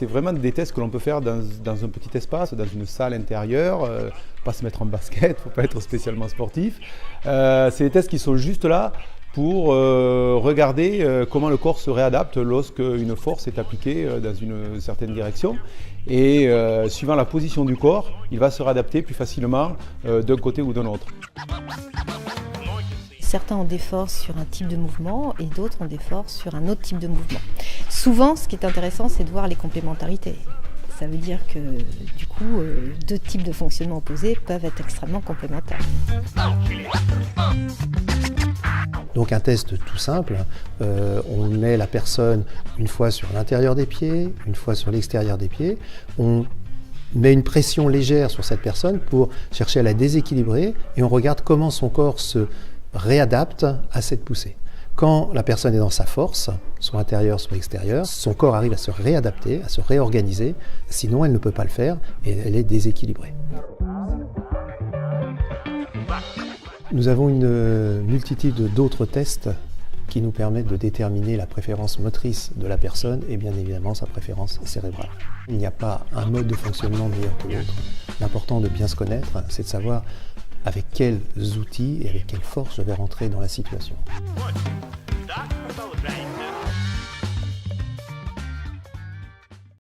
c'est vraiment des tests que l'on peut faire dans un petit espace, dans une salle intérieure, pas se mettre en basket, faut pas être spécialement sportif. C'est des tests qui sont juste là pour regarder comment le corps se réadapte lorsque une force est appliquée dans une certaine direction. Et suivant la position du corps, il va se réadapter plus facilement d'un côté ou d'un autre. Certains ont des forces sur un type de mouvement et d'autres ont des forces sur un autre type de mouvement. Souvent, ce qui est intéressant, c'est de voir les complémentarités. Ça veut dire que, du coup, deux types de fonctionnements opposés peuvent être extrêmement complémentaires. Donc un test tout simple, on met la personne une fois sur l'intérieur des pieds, une fois sur l'extérieur des pieds. On met une pression légère sur cette personne pour chercher à la déséquilibrer et on regarde comment son corps se réadapte à cette poussée. Quand la personne est dans sa force, soit intérieure, soit extérieure, son corps arrive à se réadapter, à se réorganiser, sinon elle ne peut pas le faire et elle est déséquilibrée. Nous avons une multitude d'autres tests qui nous permettent de déterminer la préférence motrice de la personne et bien évidemment sa préférence cérébrale. Il n'y a pas un mode de fonctionnement meilleur que l'autre. L'important de bien se connaître, c'est de savoir avec quels outils et avec quelle force je vais rentrer dans la situation.